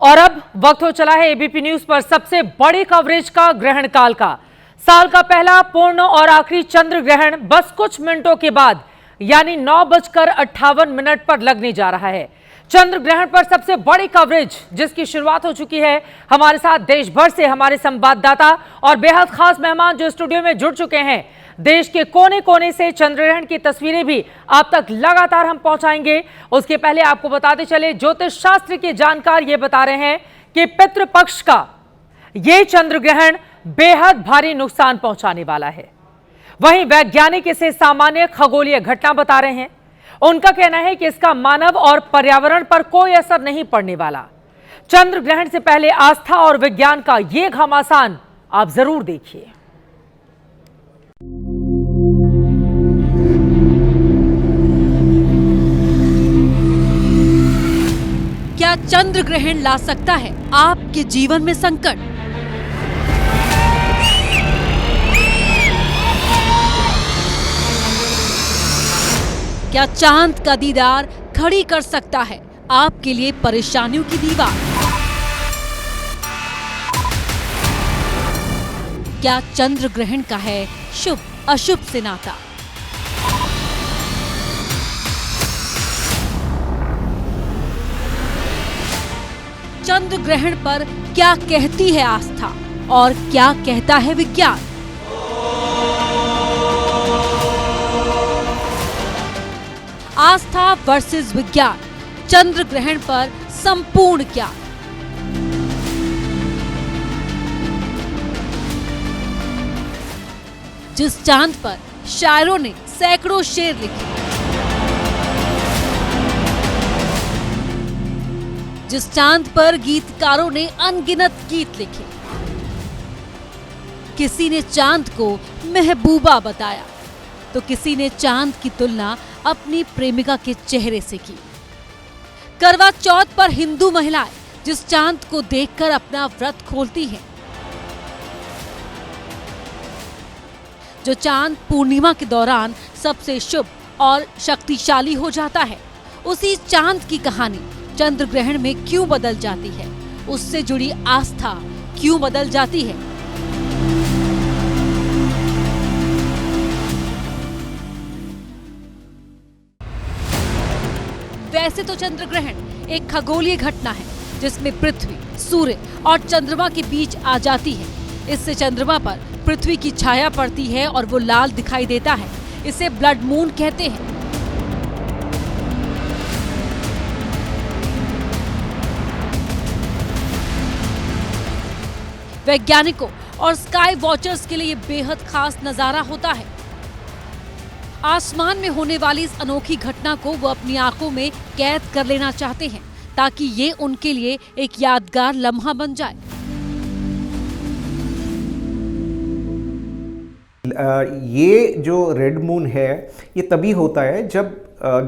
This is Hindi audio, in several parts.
और अब वक्त हो चला है एबीपी न्यूज पर सबसे बड़ी कवरेज का ग्रहण काल का। साल का पहला पूर्ण और आखिरी चंद्र ग्रहण बस कुछ मिनटों के बाद यानी 9:58 पर लगने जा रहा है। चंद्र ग्रहण पर सबसे बड़ी कवरेज जिसकी शुरुआत हो चुकी है। हमारे साथ देश भर से हमारे संवाददाता और बेहद खास मेहमान जो स्टूडियो में जुड़ चुके हैं। देश के कोने कोने से चंद्र ग्रहण की तस्वीरें भी आप तक लगातार हम पहुंचाएंगे। उसके पहले आपको बताते चले, ज्योतिष शास्त्र के जानकार ये बता रहे हैं कि पितृपक्ष का ये चंद्र ग्रहण बेहद भारी नुकसान पहुंचाने वाला है। वहीं वैज्ञानिक इसे सामान्य खगोलीय घटना बता रहे हैं। उनका कहना है कि इसका मानव और पर्यावरण पर कोई असर नहीं पड़ने वाला। चंद्र ग्रहण से पहले आस्था और विज्ञान का ये घमासान आप जरूर देखिए। क्या चंद्र ग्रहण ला सकता है आपके जीवन में संकट? क्या चांद का दीदार खड़ी कर सकता है आपके लिए परेशानियों की दीवार? क्या चंद्र ग्रहण का है शुभ अशुभ से नाता? चंद्र ग्रहण पर क्या कहती है आस्था और क्या कहता है विज्ञान? आस्था वर्सेस विज्ञान, चंद्र ग्रहण पर संपूर्ण ज्ञान। जिस चांद पर शायरों ने सैकड़ों शेर लिखे, जिस चांद पर गीतकारों ने अनगिनत गीत लिखे, किसी ने चांद को महबूबा बताया तो किसी ने चांद की तुलना अपनी प्रेमिका के चेहरे से की। करवा चौथ पर हिंदू महिलाएं जिस चांद को देखकर अपना व्रत खोलती हैं, जो चांद पूर्णिमा के दौरान सबसे शुभ और शक्तिशाली हो जाता है, उसी चांद की कहानी चंद्र ग्रहण में क्यों बदल जाती है, उससे जुड़ी आस्था क्यों बदल जाती है। वैसे तो चंद्र ग्रहण एक खगोलीय घटना है जिसमें पृथ्वी, सूर्य और चंद्रमा के बीच आ जाती है। इससे चंद्रमा पर पृथ्वी की छाया पड़ती है और वो लाल दिखाई देता है। इसे ब्लड मून कहते हैं। वैज्ञानिकों और स्काई वॉचर्स के लिए ये बेहद खास नजारा होता है। आसमान में होने वाली इस अनोखी घटना को वो अपनी आंखों में कैद कर लेना चाहते हैं ताकि ये उनके लिए एक यादगार लम्हा बन जाए। ये जो रेड मून है ये तभी होता है जब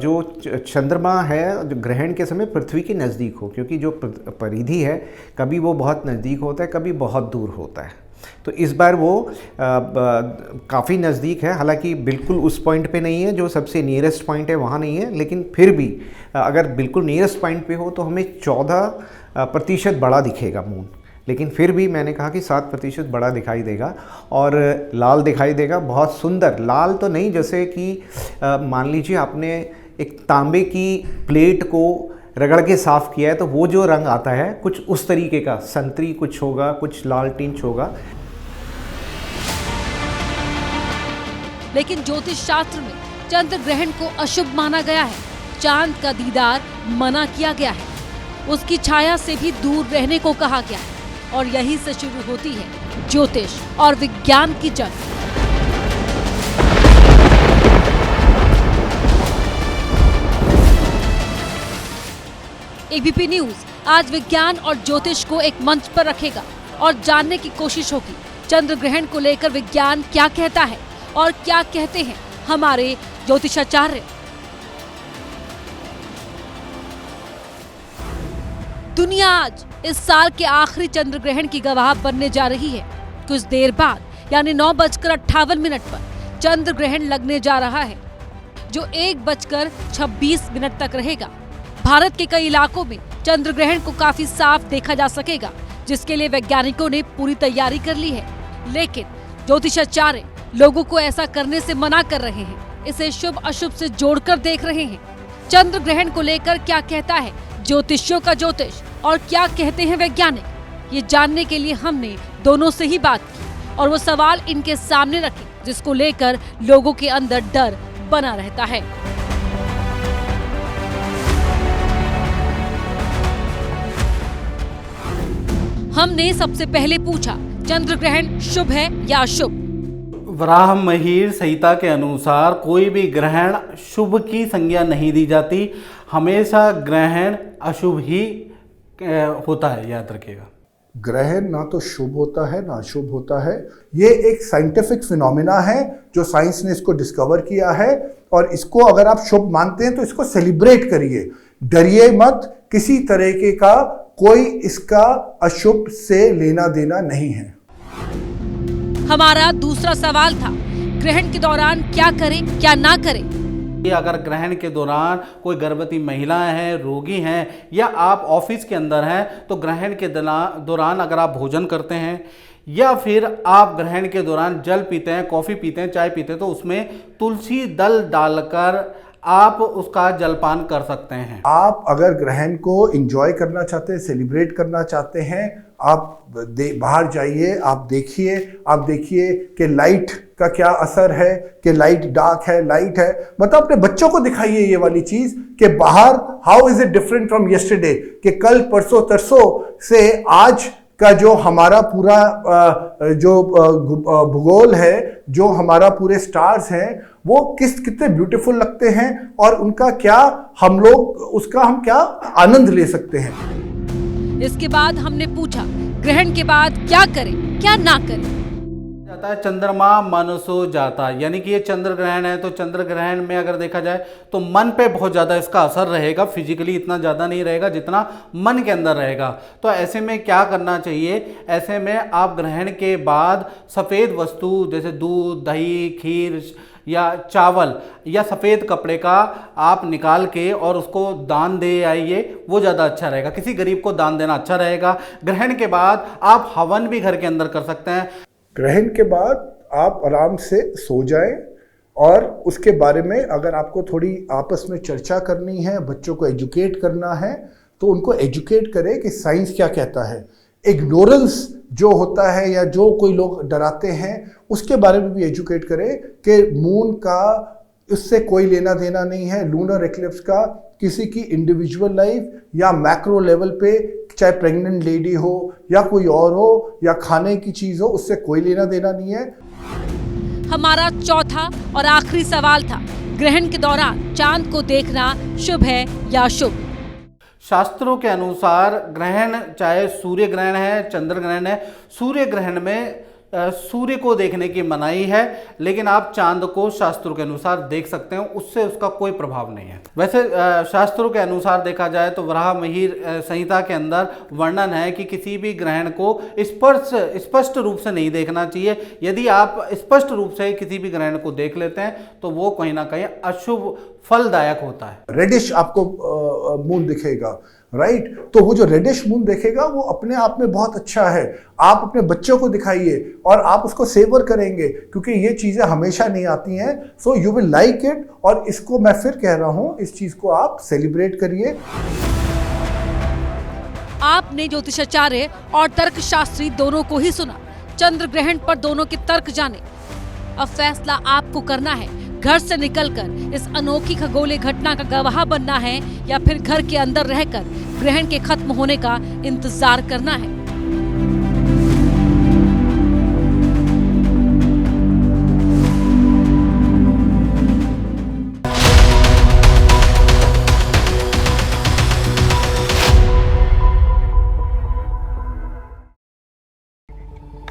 जो चंद्रमा है जो ग्रहण के समय पृथ्वी के नज़दीक हो, क्योंकि जो परिधि है कभी वो बहुत नज़दीक होता है, कभी बहुत दूर होता है। तो इस बार वो काफ़ी नज़दीक है, हालांकि बिल्कुल उस पॉइंट पे नहीं है जो सबसे नियरेस्ट पॉइंट है वहाँ नहीं है, लेकिन फिर भी अगर बिल्कुल नियरेस्ट पॉइंट पे हो तो हमें 14% बड़ा दिखेगा मून। लेकिन फिर भी मैंने कहा कि 7% बड़ा दिखाई देगा और लाल दिखाई देगा, बहुत सुंदर लाल तो नहीं, जैसे कि मान लीजिए आपने एक तांबे की प्लेट को रगड़ के साफ किया है तो वो जो रंग आता है कुछ उस तरीके का, संतरी कुछ होगा, कुछ लाल टिंच होगा। लेकिन ज्योतिष शास्त्र में चंद्र ग्रहण को अशुभ माना गया है। चांद का दीदार मना किया गया है, उसकी छाया से भी दूर रहने को कहा गया है और यहीं से शुरू होती है ज्योतिष और विज्ञान की जंग। एबीपी न्यूज आज विज्ञान और ज्योतिष को एक मंच पर रखेगा और जानने की कोशिश होगी चंद्र ग्रहण को लेकर विज्ञान क्या कहता है और क्या कहते हैं हमारे ज्योतिषाचार्य। दुनिया आज इस साल के आखिरी चंद्र ग्रहण की गवाह बनने जा रही है। कुछ देर बाद यानी 9:58 पर चंद्र ग्रहण लगने जा रहा है, जो 1:26 तक रहेगा। भारत के कई इलाकों में चंद्र ग्रहण को काफी साफ देखा जा सकेगा, जिसके लिए वैज्ञानिकों ने पूरी तैयारी कर ली है। लेकिन ज्योतिषाचार्य लोगों को ऐसा करने से मना कर रहे हैं, इसे शुभ अशुभ से जोड़कर देख रहे हैं। चंद्र ग्रहण को लेकर क्या कहता है ज्योतिषियों का ज्योतिष और क्या कहते हैं वैज्ञानिक, ये जानने के लिए हमने दोनों से ही बात की और वो सवाल इनके सामने रखे जिसको लेकर लोगों के अंदर डर बना रहता है। हमने सबसे पहले पूछा, चंद्र ग्रहण शुभ है या अशुभ? वराह महीर संहिता के अनुसार कोई भी ग्रहण शुभ की संज्ञा नहीं दी जाती, हमेशा ग्रहण अशुभ ही होता है, याद रखिएगा। ग्रहण ना तो शुभ होता है ना अशुभ होता है। ये एक साइंटिफिक फिनोमिना है जो साइंस ने इसको डिस्कवर किया है, और इसको अगर आप शुभ मानते हैं तो इसको सेलिब्रेट करिए, डरिए मत। किसी तरीके का कोई इसका अशुभ से लेना देना नहीं है। हमारा दूसरा सवाल था, ग्रहण के दौरान क्या करें क्या ना करें? कि अगर ग्रहण के दौरान कोई गर्भवती महिलाएं हैं, रोगी हैं, या आप ऑफिस के अंदर हैं, तो ग्रहण के दौरान अगर आप भोजन करते हैं या फिर आप ग्रहण के दौरान जल पीते हैं, कॉफ़ी पीते हैं, चाय पीते हैं, तो उसमें तुलसी दल डालकर आप उसका जलपान कर सकते हैं। आप अगर ग्रहण को एंजॉय करना चाहते हैं, सेलिब्रेट करना चाहते हैं, आप बाहर जाइए, आप देखिए कि लाइट का क्या असर है, कि लाइट डार्क है, लाइट है। मतलब अपने बच्चों को दिखाइए ये वाली चीज कि बाहर how is it different from yesterday, कि कल परसों तरसों से आज का जो हमारा पूरा जो भूगोल है, जो हमारा पूरे स्टार्स हैं, वो कितने ब्यूटीफुल लगते हैं, और उनका क्या हम क्या आनंद ले सकते हैं। इसके बाद हमने पूछा, ग्रहण के बाद क्या करें क्या ना करें? जाता है चंद्रमा मनसो जाता, यानी कि ये चंद्र ग्रहण है, तो चंद्र ग्रहण में अगर देखा जाए तो मन पे बहुत ज़्यादा इसका असर रहेगा। फिजिकली इतना ज़्यादा नहीं रहेगा जितना मन के अंदर रहेगा। तो ऐसे में क्या करना चाहिए? ऐसे में आप ग्रहण के बाद सफ़ेद वस्तु जैसे दूध, दही, खीर या चावल या सफ़ेद कपड़े का आप निकाल के और उसको दान दे आइए, वो ज़्यादा अच्छा रहेगा। किसी गरीब को दान देना अच्छा रहेगा। ग्रहण के बाद आप हवन भी घर के अंदर कर सकते हैं। ग्रहण के बाद आप आराम से सो जाएं, और उसके बारे में अगर आपको थोड़ी आपस में चर्चा करनी है, बच्चों को एजुकेट करना है, तो उनको एजुकेट करें कि साइंस क्या कहता है। इग्नोरेंस जो होता है या जो कोई लोग डराते हैं, उसके बारे में भी एजुकेट करें कि मून का उससे कोई लेना देना नहीं है। लूनर एक्लिप्स का किसी की इंडिविजुअल लाइफ या मैक्रो लेवल पे, चाहे प्रेग्नेंट लेडी हो या कोई और हो या खाने की चीज़ हो, उससे कोई लेना देना नहीं है। हमारा चौथा और आखिरी सवाल था, ग्रहण के दौरान चांद को देखना शुभ है या अशुभ? शास्त्रों के अनुसार ग्रहण, चाहे सूर्य ग्रहण है, चंद्र ग्रहण है, सूर्य ग्रहण में सूर्य को देखने की मनाही है, लेकिन आप चांद को शास्त्रों के अनुसार देख सकते हैं, उससे उसका कोई प्रभाव नहीं है। वैसे शास्त्रों के अनुसार देखा जाए तो वराह महीर संहिता के अंदर वर्णन है कि किसी भी ग्रहण को स्पष्ट रूप से नहीं देखना चाहिए। यदि आप स्पष्ट रूप से किसी भी ग्रहण को देख लेते हैं तो वो कहीं ना कहीं अशुभ फलदायक होता है। रेडिश आपको मून दिखेगा, राइट? तो वो जो रेडिश मून देखेगा वो अपने आप में बहुत अच्छा है। आप अपने बच्चों को दिखाइए और आप उसको सेवर करेंगे, क्योंकि ये चीज़ें हमेशा नहीं आती हैं। So you will like it, और इसको मैं फिर कह रहा हूँ, इस चीज़ को आप सेलिब्रेट करिए। आपने ज्योतिषाचार्य और तर्कशास्त्री दोनों को ही सुना, चंद्र ग्रहण पर दोनों के तर्क जाने। अब फैसला आपको करना है, घर से निकलकर इस अनोखी खगोलीय घटना का गवाह बनना है या फिर घर के अंदर रहकर ग्रहण के खत्म होने का इंतजार करना है।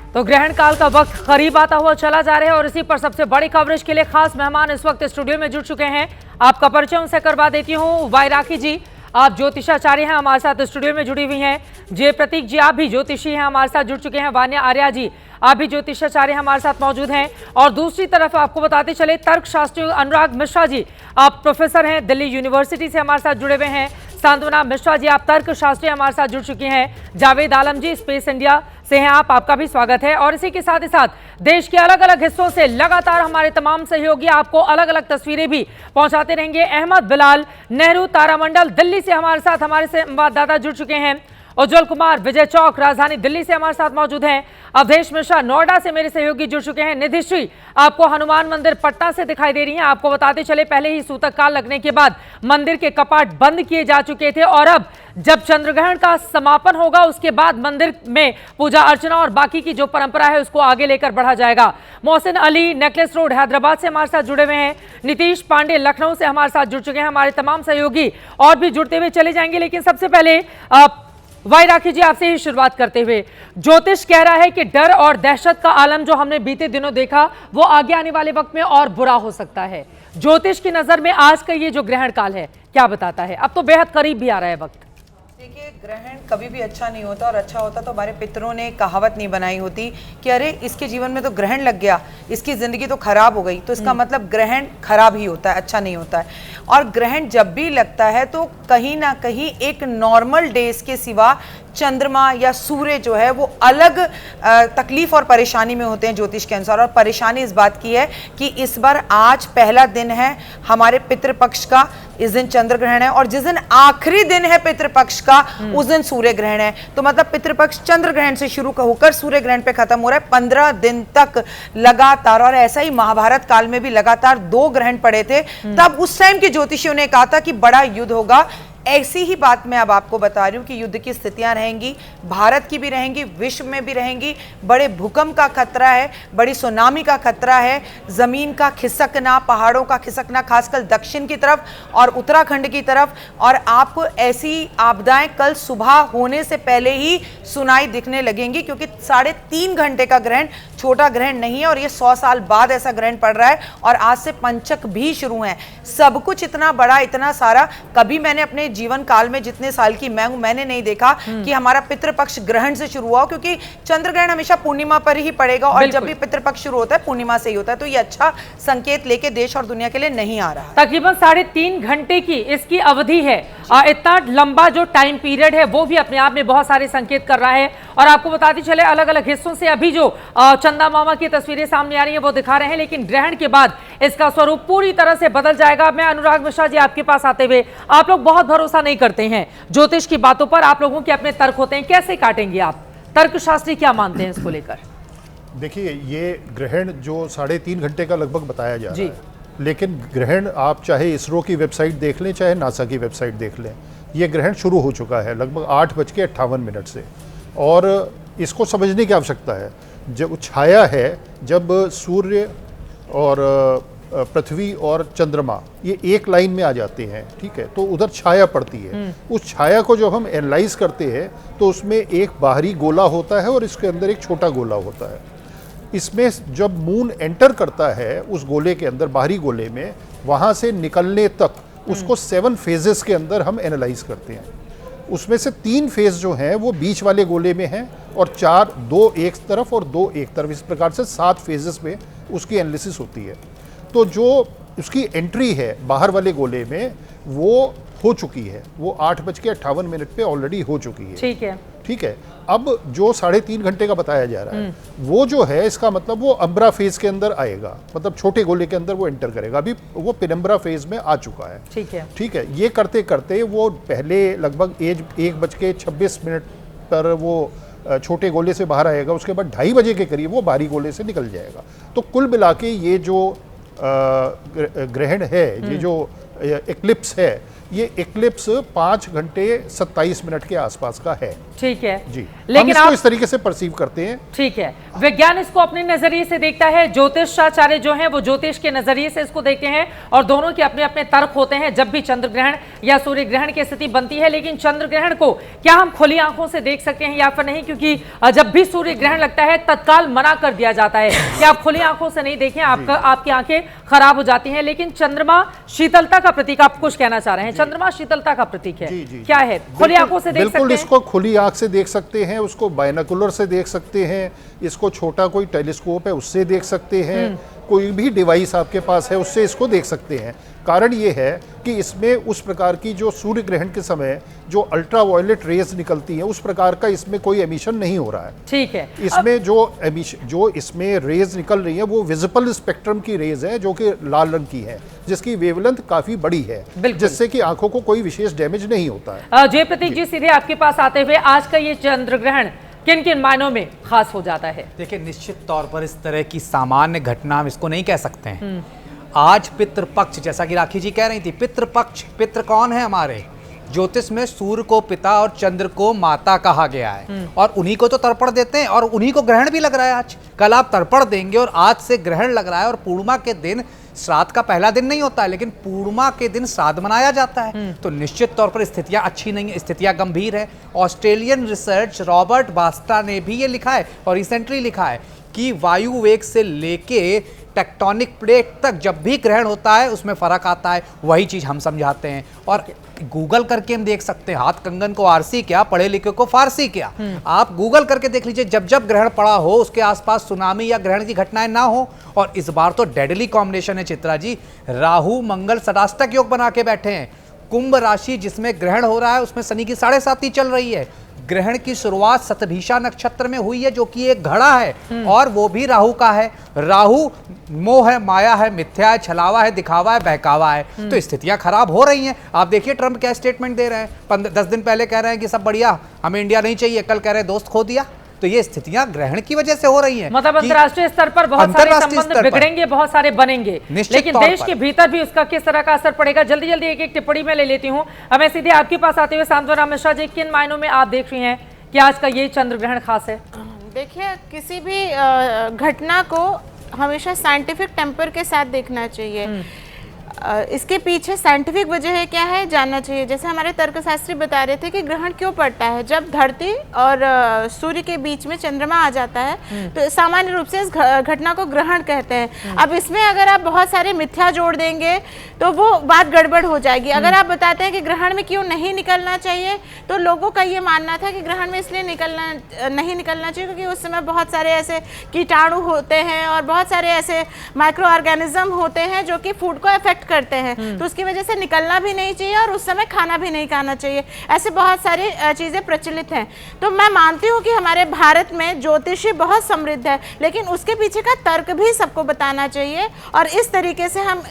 तो ग्रहण काल का वक्त करीब आता हुआ चला जा रहा है और इसी पर सबसे बड़ी कवरेज के लिए खास मेहमान इस वक्त स्टूडियो में जुड़ चुके हैं। आपका परिचय उनसे करवा देती हूँ। वाई राखी जी, आप ज्योतिषाचार्य हैं, हमारे साथ स्टूडियो में जुड़ी हुई हैं। जय प्रतीक जी, आप भी ज्योतिषी हैं, हमारे साथ जुड़ चुके हैं। वान्या आर्या जी, आप भी ज्योतिषाचार्य हमारे साथ मौजूद हैं। और दूसरी तरफ आपको बताते चले, तर्कशास्त्री अनुराग मिश्रा जी, आप प्रोफेसर हैं, दिल्ली यूनिवर्सिटी से हमारे साथ जुड़े हुए हैं। सांत्वना मिश्रा जी, आप तर्कशास्त्री हमारे साथ जुड़ चुके हैं। जावेद आलम जी, स्पेस इंडिया से हैं आप, आपका भी स्वागत है। और इसी के साथ ही साथ देश के अलग अलग हिस्सों से लगातार हमारे तमाम सहयोगी आपको अलग अलग तस्वीरें भी पहुंचाते रहेंगे। अहमद बिलाल, नेहरू तारामंडल दिल्ली से हमारे साथ हमारे संवाददाता जुड़ चुके हैं। उज्जवल कुमार, विजय चौक, राजधानी दिल्ली से हमारे साथ मौजूद हैं। अवधेश मिश्रा, नोएडा से मेरे सहयोगी जुड़ चुके हैं। निधिश्री आपको हनुमान मंदिर पटना से दिखाई दे रही हैं। आपको बताते चले, पहले ही सूतक काल लगने के बाद मंदिर के कपाट बंद किए जा चुके थे और अब जब चंद्रग्रहण का समापन होगा उसके बाद मंदिर में पूजा अर्चना और बाकी की जो परंपरा है उसको आगे लेकर बढ़ा जाएगा। मोहसिन अली, नेकलेस रोड, हैदराबाद से हमारे साथ जुड़े हुए हैं। नीतीश पांडे, लखनऊ से हमारे साथ जुड़ चुके हैं। हमारे तमाम सहयोगी और भी जुड़ते हुए चले जाएंगे, लेकिन सबसे पहले वाई राखी जी, आपसे ही शुरुआत करते हुए, ज्योतिष कह रहा है कि डर और दहशत का आलम जो हमने बीते दिनों देखा वो आगे आने वाले वक्त में और बुरा हो सकता है। ज्योतिष की नजर में आज का ये जो ग्रहण काल है क्या बताता है? अब तो बेहद करीब भी आ रहा है वक्त। देखिए, ग्रहण कभी भी अच्छा नहीं होता, और अच्छा होता तो हमारे पितरों ने कहावत नहीं बनाई होती कि अरे इसके जीवन में तो ग्रहण लग गया, इसकी ज़िंदगी तो खराब हो गई। तो इसका मतलब ग्रहण खराब ही होता है, अच्छा नहीं होता है। और ग्रहण जब भी लगता है तो कहीं ना कहीं एक नॉर्मल डेज के सिवा चंद्रमा या सूर्य जो है वो अलग तकलीफ और परेशानी में होते हैं ज्योतिष के अनुसार। और परेशानी इस बात की है कि इस बार आज पहला दिन है हमारे पितृपक्ष का, इस दिन चंद्र ग्रहण है, और जिस दिन आखिरी दिन है पितृपक्ष का उस दिन सूर्य ग्रहण है। तो मतलब पितृपक्ष चंद्र ग्रहण से शुरू होकर सूर्य ग्रहण पे खत्म हो रहा है। 15 दिन तक लगातार, और ऐसा ही महाभारत काल में भी लगातार 2 ग्रहण पड़े थे। तब उस टाइम के ज्योतिषियों ने कहा था कि बड़ा युद्ध होगा। ऐसी ही बात मैं अब आपको बता रही हूँ कि युद्ध की स्थितियां रहेंगी, भारत की भी रहेंगी, विश्व में भी रहेंगी। बड़े भूकंप का खतरा है, बड़ी सुनामी का खतरा है, जमीन का खिसकना, पहाड़ों का खिसकना, खासकर दक्षिण की तरफ और उत्तराखंड की तरफ। और आपको ऐसी आपदाएं कल सुबह होने से पहले ही सुनाई दिखने लगेंगी, क्योंकि 3.5 घंटे का ग्रहण छोटा ग्रहण नहीं है, और ये 100 साल बाद ऐसा ग्रहण पड़ रहा है। और आज से पंचक भी शुरू हैं। सब कुछ इतना बड़ा, इतना सारा कभी मैंने अपने जीवन काल में, जितने साल की मैं हूं, मैंने नहीं देखा कि हमारा पितृपक्ष ग्रहण से शुरू हुआ, क्योंकि चंद्र ग्रहण हमेशा पूर्णिमा पर ही पड़ेगा, और जब भी पितृपक्ष शुरू होता है पूर्णिमा से ही होता है। तो ये अच्छा संकेत लेके देश और दुनिया के लिए नहीं आ रहा। तकरीबन 3.5 घंटे की इसकी अवधि है। इतना लंबा जो टाइम पीरियड है वो भी अपने आप में बहुत सारे संकेत कर रहा है। और आपको बताते चले, अलग अलग हिस्सों से अभी जो चंदा मामा की तस्वीरें सामने आ रही हैं वो दिखा रहे हैं, लेकिन ग्रहण के बाद इसका स्वरूप पूरी तरह से बदल जाएगा। मैं अनुराग मिश्रा जी आपके पास आते हुए, आप लोग बहुत भरोसा नहीं करते हैं ज्योतिष की बातों पर, आप लोगों के अपने तर्क होते हैं, कैसे काटेंगे आप? तर्कशास्त्री क्या मानते हैं इसको लेकर? देखिए, ये ग्रहण जो 3.5 घंटे का लगभग बताया जा रहा है, लेकिन ग्रहण आप चाहे इसरो की वेबसाइट देख लें, चाहे नासा की वेबसाइट देख लें, ये ग्रहण शुरू हो चुका है लगभग 8:58 से। और इसको समझने की आवश्यकता है, जब छाया है, जब सूर्य और पृथ्वी और चंद्रमा ये एक लाइन में आ जाते हैं, ठीक है, तो उधर छाया पड़ती है। उस छाया को जब हम एनालाइज करते हैं तो उसमें एक बाहरी गोला होता है और इसके अंदर एक छोटा गोला होता है। इसमें जब मून एंटर करता है उस गोले के अंदर, बाहरी गोले में, वहाँ से निकलने तक उसको 7 फेजेस के अंदर हम एनालाइज करते हैं। उसमें से 3 फेज जो हैं वो बीच वाले गोले में हैं, और 2 एक तरफ और 2 एक तरफ, इस प्रकार से 7 फेजेस में उसकी एनालिसिस होती है। तो जो उसकी एंट्री है बाहर वाले गोले में वो हो चुकी है, वो 8:58 पे ऑलरेडी हो चुकी है। ठीक है, ठीक है। अब जो 3.5 घंटे का बताया जा रहा है वो जो है, इसका मतलब वो अम्ब्रा फेज के अंदर आएगा, मतलब छोटे गोले के अंदर वो एंटर करेगा। अभी वो पेनम्ब्रा फेज में आ चुका है। ठीक है, ठीक है। ये करते करते वो पहले लगभग 1:26 पर वो छोटे गोले से बाहर आएगा, उसके बाद 2:30 बजे के करीब वो बाहरी गोले से निकल जाएगा। तो कुल मिला के ये जो ग्रहण है, ये जो एक्लिप्स है, ये एक्लिप्स 5:27 के आसपास का है। ठीक है जी, लेकिन हम इसको आप इस तरीके से परसीव करते हैं। ठीक है, विज्ञान इसको अपने नजरिए से देखता है, ज्योतिषाचार्य जो हैं वो ज्योतिष के नजरिए से इसको देखते हैं, और दोनों के अपने अपने तर्क होते हैं जब भी चंद्र ग्रहण या सूर्य ग्रहण की स्थिति बनती है। लेकिन चंद्र ग्रहण को क्या हम खुली आंखों से देख सकते हैं या फिर नहीं? क्योंकि जब भी सूर्य ग्रहण लगता है तत्काल मना कर दिया जाता है कि आप खुली आंखों से नहीं देखें, आपकी आंखें खराब हो जाती हैं। लेकिन चंद्रमा शीतलता का प्रतीक, आप कुछ कहना चाह रहे हैं, चंद्रमा शीतलता का प्रतीक है, क्या है? खुली आंखों से देख सकते हैं? बिल्कुल, इसको खुली आंख से देख सकते हैं, उसको बायनोकुलर से देख सकते हैं, इसको छोटा कोई टेलीस्कोप है उससे देख सकते हैं, कोई भी डिवाइस आपके पास है उससे इसको देख सकते हैं। कारण ये है कि इसमें उस प्रकार की जो सूर्य ग्रहण के समय जो अल्ट्रा वायलेट रेज निकलती हैं उस प्रकार का इसमें कोई एमिशन नहीं हो रहा है। ठीक है, इसमें जो इसमें रेज निकल रही है वो विजिबल स्पेक्ट्रम की रेज है जो कि लाल रंग की है, जिसकी वेवलेंथ काफी बड़ी है, जिससे कि आंखों को कोई विशेष डैमेज नहीं होता है। जय प्रतीक जी, सीधे आपके पास आते हुए आज का ये चंद्र ग्रहण किन किन मायनों में खास हो जाता है? देखिए, निश्चित तौर पर इस तरह की सामान्य घटना हम इसको नहीं कह सकते हैं। आज पितृपक्ष, जैसा कि राखी जी कह रही थी, पितृपक्ष, पितृ कौन है हमारे ज्योतिष में? सूर्य को पिता और चंद्र को माता कहा गया है, और उन्हीं को तो तर्पण देते हैं, और उन्हीं को ग्रहण भी लग रहा है। आज कल आप तर्पण देंगे और आज से ग्रहण लग रहा है, और पूर्णिमा के दिन, श्राद्ध का पहला दिन नहीं होता है लेकिन पूर्णिमा के दिन श्राद्ध मनाया जाता है। तो निश्चित तौर पर स्थितियां अच्छी नहीं है, स्थितियां गंभीर है। ऑस्ट्रेलियन रिसर्च रॉबर्ट बास्टा ने भी ये लिखा है और रिसेंटली लिखा है कि वायु वेग से लेके टेक्टोनिक प्लेट तक जब भी ग्रहण होता है उसमें फर्क आता है। वही चीज हम समझाते हैं, और गूगल करके हम देख सकते हैं। हाथ कंगन को आरसी क्या, पढ़े लिखे को फारसी क्या। आप गूगल करके देख लीजिए, जब जब ग्रहण पड़ा हो उसके आसपास सुनामी या ग्रहण की घटनाएं ना हो। और इस बार तो डेडली कॉम्बिनेशन है चित्रा जी, राहु मंगल सदाष्टक योग बना के बैठे हैं। कुंभ राशि जिसमें ग्रहण हो रहा है उसमें शनि की 7.5 चल रही है। ग्रहण की शुरुआत शतभिषा नक्षत्र में हुई है जो कि एक घड़ा है, और वो भी राहु का है। राहु मोह है, माया है, मिथ्या है, छलावा है, दिखावा है, बहकावा है। तो स्थितियां खराब हो रही हैं। आप देखिए ट्रंप क्या स्टेटमेंट दे रहे हैं। 10 दिन पहले कह रहे हैं कि सब बढ़िया, हमें इंडिया नहीं चाहिए, कल कह रहे हैं दोस्त खो दिया। तो ये स्थितियां ग्रहण की वजह से हो रही हैं। मतलब अंतर्राष्ट्रीय स्तर पर बहुत सारे संबंध बिगड़ेंगे, बहुत सारे बनेंगे, लेकिन देश के भीतर भी उसका किस तरह का असर पड़ेगा, जल्दी जल्दी एक एक टिप्पणी में ले लेती हूँ। अब मैं सीधे आपके पास आते हुए सांत्वना मिश्रा जी, किन मायनों में आप देख रही हैं कि आज का ये चंद्र ग्रहण खास है? देखिए, किसी भी घटना को हमेशा साइंटिफिक टेम्पर के साथ देखना चाहिए। इसके पीछे साइंटिफिक वजह क्या है जानना चाहिए। जैसे हमारे तर्कशास्त्री बता रहे थे कि ग्रहण क्यों पड़ता है, जब धरती और सूर्य के बीच में चंद्रमा आ जाता है तो सामान्य रूप से इस घटना को ग्रहण कहते हैं। अब इसमें अगर आप बहुत सारे मिथ्या जोड़ देंगे तो वो बात गड़बड़ हो जाएगी। अगर आप बताते हैं कि ग्रहण में क्यों नहीं निकलना चाहिए, तो लोगों का ये मानना था कि ग्रहण में इसलिए नहीं निकलना चाहिए क्योंकि उस समय बहुत सारे ऐसे कीटाणु होते हैं और बहुत सारे ऐसे माइक्रो ऑर्गेनिज्म होते हैं जो कि फूड को अफेक्ट करते हैं, तो उसकी वजह से निकलना भी नहीं चाहिए और उस समय खाना भी नहीं खाना चाहिए। ऐसे बहुत सारी चीजें प्रचलित हैं। तो मैं मानती हूँ कि हमारे भारत में ज्योतिषी बहुत समृद्ध है, लेकिन उसके पीछे का तर्क भी सबको बताना चाहिए, और इस तरीके से हम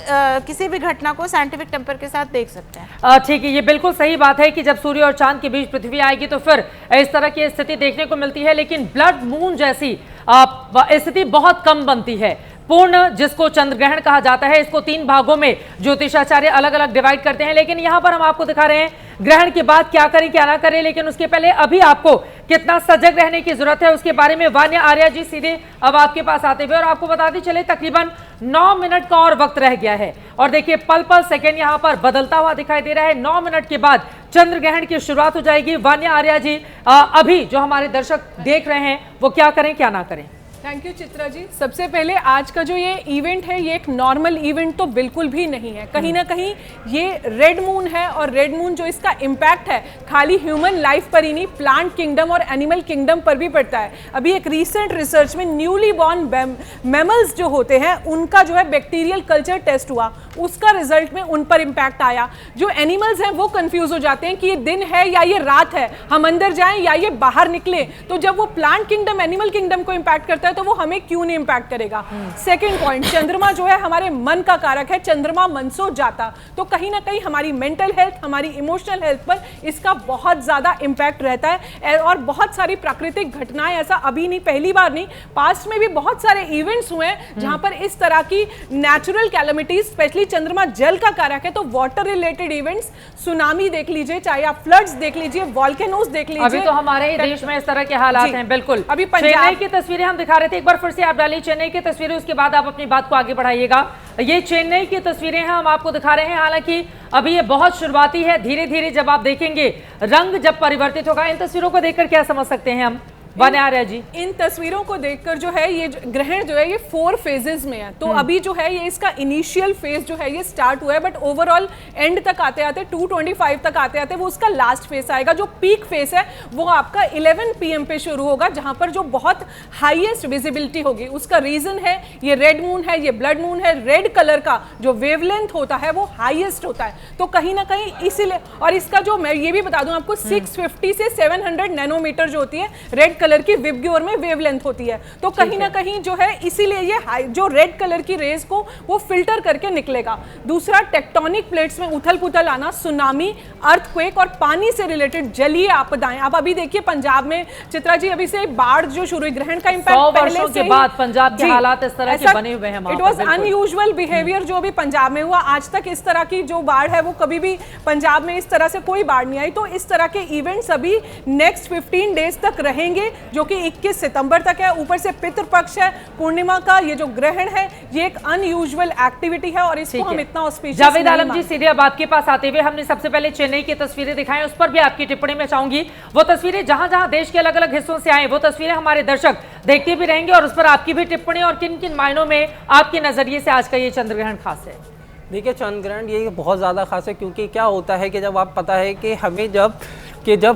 किसी भी घटना को साइंटिफिक टेम्पर के साथ देख सकते हैं। ठीक है, ये बिल्कुल सही बात है कि जब सूर्य और चांद के बीच पृथ्वी आएगी तो फिर इस तरह की स्थिति देखने को मिलती है, लेकिन ब्लड मून जैसी स्थिति बहुत कम बनती है। पूर्ण, जिसको चंद्र ग्रहण कहा जाता है, इसको 3 भागों में ज्योतिषाचार्य अलग अलग डिवाइड करते हैं, लेकिन यहां पर हम आपको दिखा रहे हैं ग्रहण के बाद क्या करें क्या ना करें। लेकिन उसके पहले अभी आपको कितना सजग रहने की जरूरत है उसके बारे में वान्य आर्या जी सीधे अब आपके पास आते हुए, और आपको बताते चले तकरीबन 9 मिनट का और वक्त रह गया है, और देखिए पल पल सेकेंड यहां पर बदलता हुआ दिखाई दे रहा है। 9 मिनट के बाद चंद्र ग्रहण की शुरुआत हो जाएगी। वान्य आर्या जी, अभी जो हमारे दर्शक देख रहे हैं वो क्या करें क्या ना करें? Thank you Chitra ji. सबसे पहले आज का जो ये इवेंट है ये एक नॉर्मल इवेंट तो बिल्कुल भी नहीं है। कहीं ना कहीं ये रेड मून है, और रेड मून जो इसका इम्पैक्ट है खाली ह्यूमन लाइफ पर ही नहीं, प्लांट किंगडम और एनिमल किंगडम पर भी पड़ता है। अभी एक रीसेंट रिसर्च में न्यूली बॉर्न मैमल्स जो होते हैं उनका जो है बैक्टीरियल कल्चर टेस्ट हुआ, उसका रिजल्ट में उन पर इम्पैक्ट आया। जो एनिमल्स हैं वो कंफ्यूज हो जाते हैं कि ये दिन है या ये रात है, हम अंदर जाएं या ये बाहर निकले। तो जब वो प्लांट किंगडम एनिमल किंगडम को इम्पैक्ट करता है तो वो हमें क्यों नहीं इम्पैक्ट करेगा। सेकंड पॉइंट, चंद्रमा जो है हमारे मन का कारक है, चंद्रमा मनसो जाता, तो कहीं ना कहीं हमारी मेंटल हेल्थ, हमारी इमोशनल हेल्थ पर इसका बहुत ज्यादा इम्पैक्ट रहता है। और बहुत सारी प्राकृतिक घटनाएं, ऐसा अभी नहीं, पहली बार नहीं, पास्ट में भी बहुत सारे इवेंट्स हुए हैं जहां पर इस तरह की नेचुरल कैलेमिटीज, स्पेशली चंद्रमा जल का कारक है, तो वाटर रिलेटेड इवेंट्स, सुनामी देख लीजिए, चाहे आप फ्लड्स देख लीजिए, वॉल्केनोज देख लीजिए। अभी तो हमारे ही देश में इस तरह के हालात हैं। बिल्कुल, अभी चेन्नई की तस्वीरें हम दिखा रहे थे, एक बार फिर से आप डालिए चेन्नई की तस्वीरें, उसके बाद आप अपनी बात को आगे बढ़ाइएगा। ये चेन्नई की तस्वीरें हैं, हम आपको दिखा रहे हैं। हालांकि अभी ये बहुत शुरुआती है, धीरे धीरे जब आप देखेंगे रंग जब परिवर्तित होगा। इन तस्वीरों को देखकर क्या समझ सकते हैं हम? बने आ रहा जी। इन तस्वीरों को देखकर जो है ये ग्रहण जो है ये 4 फेजेस में है। तो अभी जो है ये इसका इनिशियल फेज जो है ये स्टार्ट हुआ है, बट ओवरऑल एंड तक आते आते 2:25 तक आते आते वो उसका लास्ट फेज आएगा। जो पीक फेज है वो आपका 11 PM पे शुरू होगा, जहां पर जो बहुत हाईएस्ट विजिबिलिटी होगी। उसका रीजन है ये रेड मून है, ये ब्लड मून है। रेड कलर का जो वेवलेंथ होता है वो हाईएस्ट होता है, तो कहीं ना कहीं इसीलिए। और इसका जो मैं ये भी बता दूं आपको 650 से 700 नैनोमीटर जो होती है रेड कलर की विबग्योर में वेवलेंथ होती है। तो कहीं ना कहीं जो है इसीलिए ये जो रेड कलर की रेज को वो फिल्टर करके निकलेगा। दूसरा, टेक्टोनिक प्लेट्स में उथल पुथल आना, सुनामी, अर्थक्वेक और पानी से रिलेटेड जलीय आपदाएं। आप अभी देखिए पंजाब में चित्रा जी, अभी से बाढ़ जो शुरू हुई, ग्रहण का इंपैक्ट 100 पहले वर्षों से के बाद पंजाब के हालात इस तरह के बने हुए हैं। इट वाज अनयूजुअल बिहेवियर जो अभी पंजाब में हुआ। आज तक इस तरह की जो बाढ़ है वो कभी भी पंजाब में इस तरह से कोई बाढ़ नहीं आई। तो इस तरह के इवेंट्स अभी नेक्स्ट 15 डेज तक रहेंगे, जो कि 21 सितंबर तक है। ऊपर से पितृपक्ष है, पूर्णिमा का ये जो ग्रहण है ये एक अनयूजुअल एक्टिविटी है और इसको हम इतना ऑस्पिशियस जावेद आलम जी, सीधे अब आपके पास आते हुए हमने सबसे पहले चेन्नई की तस्वीरें दिखाई, उस पर भी आपकी टिप्पणी में चाहूंगी। वो तस्वीरें जहां जहां देश के अलग अलग हिस्सों से आए, वो तस्वीरें हमारे दर्शक देखते भी रहेंगे और उस पर आपकी भी टिप्पणी और किन किन मायनों में आपके नजरिए से आज का ये चंद्र ग्रहण खास है। देखिए, चंद्र ग्रहण ये बहुत ज़्यादा खास है, क्योंकि क्या होता है कि जब आप पता है कि हमें जब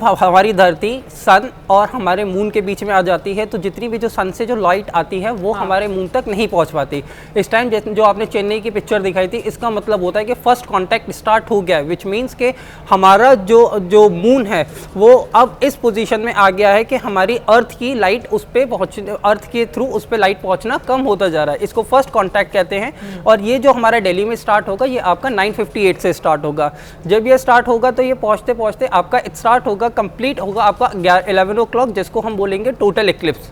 हमारी धरती सन और हमारे मून के बीच में आ जाती है, तो जितनी भी जो सन से जो लाइट आती है वो हमारे मून तक नहीं पहुंच पाती। इस टाइम जो आपने चेन्नई की पिक्चर दिखाई थी, इसका मतलब होता है कि फर्स्ट कांटेक्ट स्टार्ट हो गया है, विच मीन्स कि हमारा जो मून है वो अब इस पोजीशन में आ गया है कि हमारी अर्थ की लाइट उस पर अर्थ के थ्रू उस पर लाइट पहुँचना कम होता जा रहा है। इसको फर्स्ट कॉन्टैक्ट कहते हैं। और ये जो हमारा दिल्ली में स्टार्ट होगा, ये आपका 9:58 से स्टार्ट होगा। जब ये स्टार्ट होगा तो ये पहुँचते पहुँचते आपका स्टार्ट होगा, कंप्लीट होगा आपका 11 o'clock, जिसको हम बोलेंगे टोटल एक्लिप्स।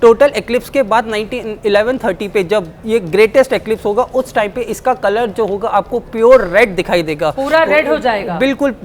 टोटल एक्लिप्स के बाद 11:30 पे जब ये ग्रेटेस्ट एक्लिप्स होगा, उस टाइम पे इसका कलर जो होगा आपको प्योर रेड दिखाई देगा, पूरा रेड हो जाएगा। बिल्कुल,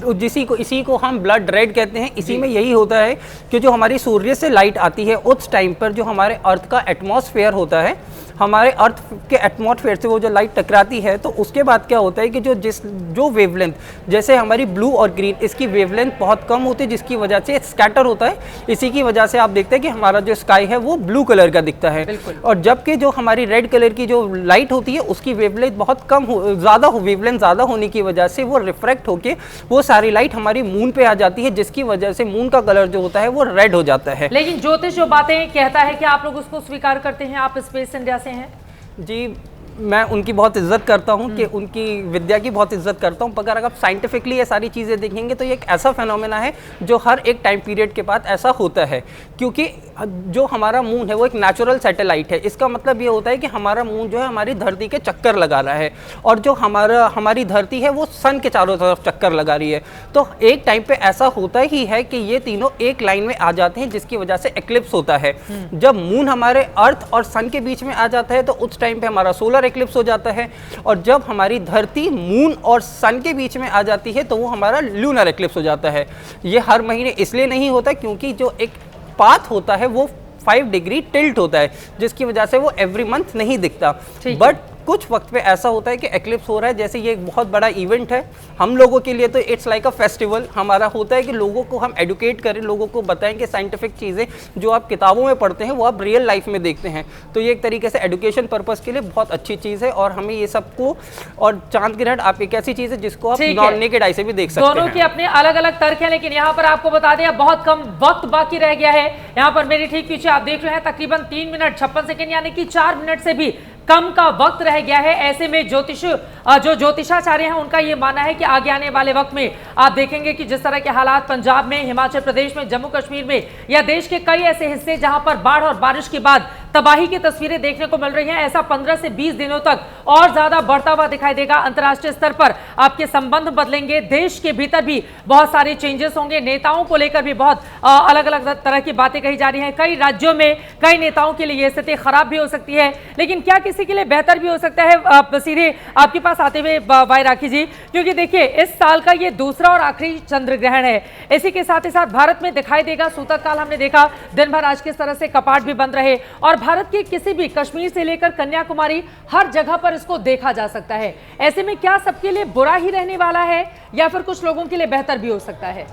इसी को हम ब्लड रेड कहते हैं। इसी में यही होता है कि जो हमारी सूर्य से लाइट आती है, उस टाइम पर जो हमारे अर्थ का एटमॉस्फेयर होता है, हमारे अर्थ के एटमॉस्फेयर से वो जो लाइट टकराती है, तो उसके बाद क्या होता है कि जो वेवलेंथ, जैसे हमारी ब्लू और ग्रीन, इसकी वेवलेंथ बहुत कम होती है, जिसकी वजह से स्कैटर होता है। इसी की वजह से आप देखते हैं कि हमारा जो स्काई है वो ब्लू कलर का दिखता है। और जबकि जो हमारी रेड कलर की जो लाइट होती है, उसकी वेवलेंथ बहुत कम वेवलेंथ ज़्यादा होने की वजह से वो रिफ्रैक्ट होकर वो सारी लाइट हमारी मून पे आ जाती है, जिसकी वजह से मून का कलर जो होता है वो रेड हो जाता है। लेकिन ज्योतिष जो बातें कहता है कि आप लोग उसको स्वीकार करते हैं, आप स्पेस इंडिया से हैं जी, मैं उनकी बहुत इज्जत करता हूँ कि उनकी विद्या की बहुत इज्जत करता हूँ। पर अगर आप साइंटिफिकली ये सारी चीज़ें देखेंगे तो ये एक ऐसा फेनोमेना है जो हर एक टाइम पीरियड के बाद ऐसा होता है, क्योंकि जो हमारा मून है वो एक नेचुरल सैटेलाइट है। इसका मतलब ये होता है कि हमारा मून जो है हमारी धरती के चक्कर लगा रहा है, और जो हमारी धरती है वो सन के चारों तरफ चक्कर लगा रही है। तो एक टाइम पे ऐसा होता ही है कि ये तीनों एक लाइन में आ जाते हैं, जिसकी वजह से एक्लिप्स होता है। जब मून हमारे अर्थ और सन के बीच में आ जाता है, तो उस टाइम पे हमारा सोलर एक्लिप्स हो जाता है। और जब हमारी धरती मून और सन के बीच में आ जाती है, तो वो हमारा लूनर एक्लिप्स हो जाता है। ये हर महीने इसलिए नहीं होता क्योंकि जो एक पाथ होता है वो 5 डिग्री टिल्ट होता है, जिसकी वजह से वो एवरी मंथ नहीं दिखता। बट कुछ वक्त पे ऐसा होता है कि एक्लिप्स हो रहा है, जैसे ये एक बहुत बड़ा इवेंट है हम लोगों के लिए, तो इट्स लाइक अ फेस्टिवल। हमारा होता है कि लोगों को हम एडुकेट करें, लोगों को बताएं कि साइंटिफिक चीज़ें जो आप किताबों में पढ़ते हैं वो आप रियल लाइफ में देखते हैं। तो ये एक तरीके से एडुकेशन पर्पज़ के लिए बहुत अच्छी चीज़ है, और हमें ये सबको, और चांद ग्रहण आप एक ऐसी चीज़ है जिसको आप नॉन नेकेड आई से भी देख सकते हैं। दोनों के अपने अलग अलग तर्क हैं, लेकिन यहाँ पर आपको बता दें बहुत कम वक्त बाकी रह गया है। यहाँ पर मेरे ठीक पीछे आप देख रहे हैं तकरीबन 3 मिनट 56 सेकेंड, यानी कि 4 मिनट से भी कम का वक्त रह गया है। ऐसे में जो ज्योतिषाचार्य हैं उनका ये मानना है कि आगे आने वाले वक्त में आप देखेंगे कि जिस तरह के हालात पंजाब में, हिमाचल प्रदेश में, जम्मू कश्मीर में या देश के कई ऐसे हिस्से जहां पर बाढ़ और बारिश के बाद तबाही की तस्वीरें देखने को मिल रही हैं, ऐसा 15 से 20 दिनों तक और ज्यादा बढ़ता हुआ दिखाई देगा। अंतर्राष्ट्रीय स्तर पर आपके संबंध बदलेंगे, देश के भीतर भी बहुत सारे चेंजेस होंगे, नेताओं को लेकर भी बहुत अलग अलग तरह की बातें कही जा रही हैं। कई राज्यों में कई नेताओं के लिए स्थिति खराब भी हो सकती है, लेकिन क्या किसी के लिए बेहतर भी हो सकता है? सीधे आपके पास आते हुए भाई राखी जी, क्योंकि देखिए इस साल का ये दूसरा और आखिरी चंद्र ग्रहण है। इसी के साथ ही साथ भारत में दिखाई देगा सूतक काल। हमने देखा दिन भर आज किस तरह से कपाट भी बंद रहे, और भारत के किसी भी, कश्मीर से लेकर कन्याकुमारी, हर जगह पर इसको देखा जा सकता है। ऐसे में क्या सबके लिए बुरा ही रहने वाला है या फिर कुछ लोगों के लिए बेहतर भी हो सकता है?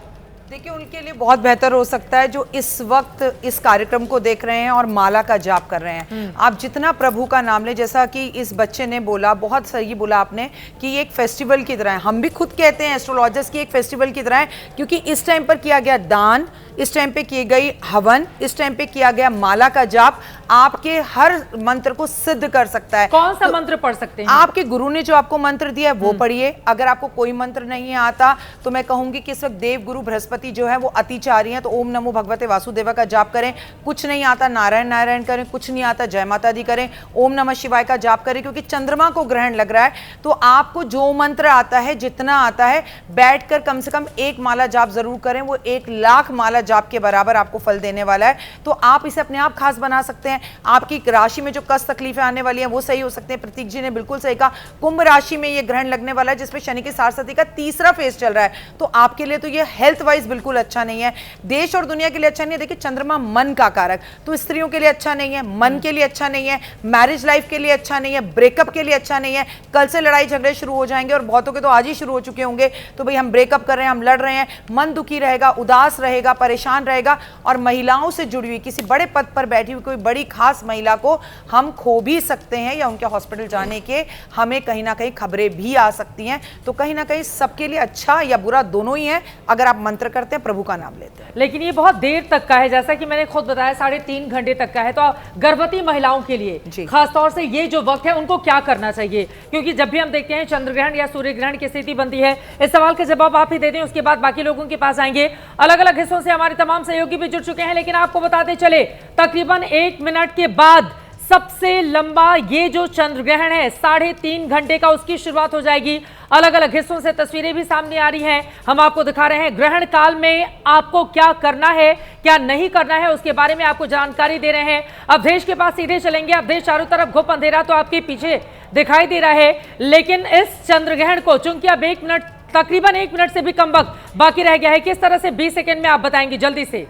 देखिए, उनके लिए बहुत बेहतर हो सकता है जो इस वक्त इस कार्यक्रम को देख रहे हैं और माला का जाप कर रहे हैं। आप जितना प्रभु का नाम लें, जैसा कि इस बच्चे ने बोला, बहुत सही बोला आपने कि ये एक फेस्टिवल की तरह है। हम भी खुद कहते हैं एस्ट्रोलॉजर्स की एक फेस्टिवल की तरह है, क्योंकि इस टाइम पर किया गया दान, इस टाइम पे की गई हवन, इस टाइम पे किया गया माला का जाप आपके हर मंत्र को सिद्ध कर सकता है। कौन सा मंत्र पढ़ सकते हैं? आपके गुरु ने जो आपको मंत्र दिया है वो पढ़िए। अगर आपको कोई मंत्र नहीं आता तो मैं कहूंगी कि इस वक्त देव गुरु बृहस्पति जो है वो अतिचारी हैं, तो ओम नमो भगवते वासुदेवा का जाप करें। कुछ नहीं आता नारायण नारायण करें, कुछ नहीं आता जय माता दी करें, ओम नमः शिवाय का जाप करें, क्योंकि चंद्रमा को ग्रहण लग रहा है। तो आपको जो मंत्र आता है, जितना आता है, बैठकर कम से कम एक माला जाप जरूर करें। वो 1,00,000 माला जाप के बराबर आपको फल देने वाला है। तो आप इसे अपने आप खास बना सकते हैं। आपकी राशि में जो कष्ट तकलीफें आने वाली हैं वो सही हो सकते हैं। प्रतीक जी ने बिल्कुल सही कहा, कुंभ राशि में ये ग्रहण लगने वाला है जिसपे शनि की सारस्वती का 3रा फेज चल रहा है। तो आपके लिए तो ये हेल्थ वाइज बिल्कुल अच्छा नहीं है, देश और दुनिया के लिए अच्छा नहीं है। देखिए, चंद्रमा मन का कारक, तो स्त्रियों के लिए अच्छा नहीं है, मन के लिए अच्छा नहीं है, मैरिज लाइफ के लिए अच्छा नहीं है, ब्रेकअप के लिए अच्छा नहीं है। कल से लड़ाई झगड़े शुरू हो जाएंगे और बहुतों के तो आज ही शुरू हो चुके होंगे। तो भाई हम ब्रेकअप कर रहे हैं, हम लड़ रहे हैं, मन दुखी रहेगा, उदास रहेगा, परेशान रहेगा। और महिलाओं से जुड़ी हुई किसी बड़े पद पर बैठी हुई कोई बड़ी खास महिला को हम खो भी सकते हैं, या उनके हॉस्पिटल जाने के हमें कहीं ना कहीं खबरें भी आ सकती हैं। तो कहीं ना कहीं सबके लिए अच्छा या बुरा दोनों ही है अगर आप मंत्र करते हैं, प्रभु का नाम लेते हैं। लेकिन ये बहुत देर तक का है, जैसा कि मैंने खुद बताया 3.5 घंटे तक का है। तो गर्भवती महिलाओं के लिए खासतौर से ये जो वक्त है उनको क्या करना चाहिए? क्योंकि जब भी हम देखते हैं चंद्र ग्रहण या सूर्य ग्रहण की स्थिति बनती है, इस सवाल के जवाब आप ही देते हैं, उसके बाद बाकी लोगों के पास आएंगे। अलग अलग हिस्सों से हमारे तमाम सहयोगी भी जुड़ चुके हैं, लेकिन आपको बताते चले तकरीबन 1 मिनट के बाद सबसे लंबा ये जो चंद्र ग्रहण है 3.5 घंटे का, उसकी शुरुआत हो जाएगी। अलग अलग हिस्सों से तस्वीरें भी सामने आ रही हैं, हम आपको दिखा रहे हैं। ग्रहण काल में आपको क्या करना है, क्या नहीं करना है, उसके बारे में आपको जानकारी दे रहे हैं। अवधेश के पास सीधे चलेंगे। अवधेश, चारों तरफ घुप अंधेरा तो आपके पीछे दिखाई दे रहा है, लेकिन इस चंद्र ग्रहण को चूंकि अब 1 मिनट, तकरीबन 1 मिनट से भी कम वक्त बाकी रह गया है, किस तरह से 20 सेकेंड में आप बताएंगे जल्दी से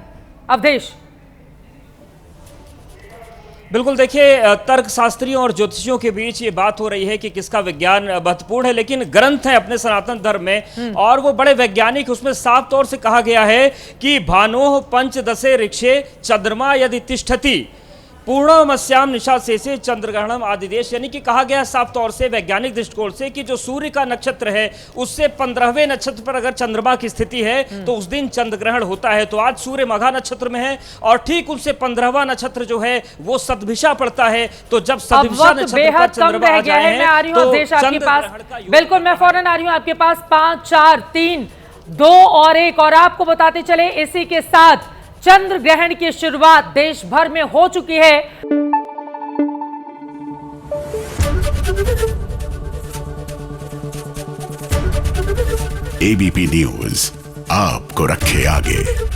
अवधेश? बिल्कुल, देखिए, तर्कशास्त्रियों और ज्योतिषियों के बीच ये बात हो रही है कि किसका विज्ञान महत्वपूर्ण है, लेकिन ग्रंथ है अपने सनातन धर्म में और वो बड़े वैज्ञानिक, उसमें साफ तौर से कहा गया है कि भानोः पंचदशे ऋक्षे चंद्रमा यदि तिष्ठति पूर्णमस्याम निशा शेषे चंद्रग्रहणम आदिदेश, यानी कि कहा गया साफ तौर से वैज्ञानिक दृष्टिकोण से कि जो सूर्य का नक्षत्र है उससे 15वें नक्षत्र पर अगर चंद्रमा की स्थिति है तो उस दिन चंद्र ग्रहण होता है। तो आज सूर्य मघा नक्षत्र में है और ठीक उससे 15वां नक्षत्र जो है वो सतभिषा पड़ता है। तो जब सतभिषा नक्षत्र पर चंद्रमा आ जाए हैं तो आपके पास, बिल्कुल मैं फौरन आ रही हूं आपके पास। 5 4 3 2 और 1, और आपको बताते चले इसी के साथ चंद्र ग्रहण की शुरुआत देश भर में हो चुकी है। एबीपी न्यूज आपको रखे आगे।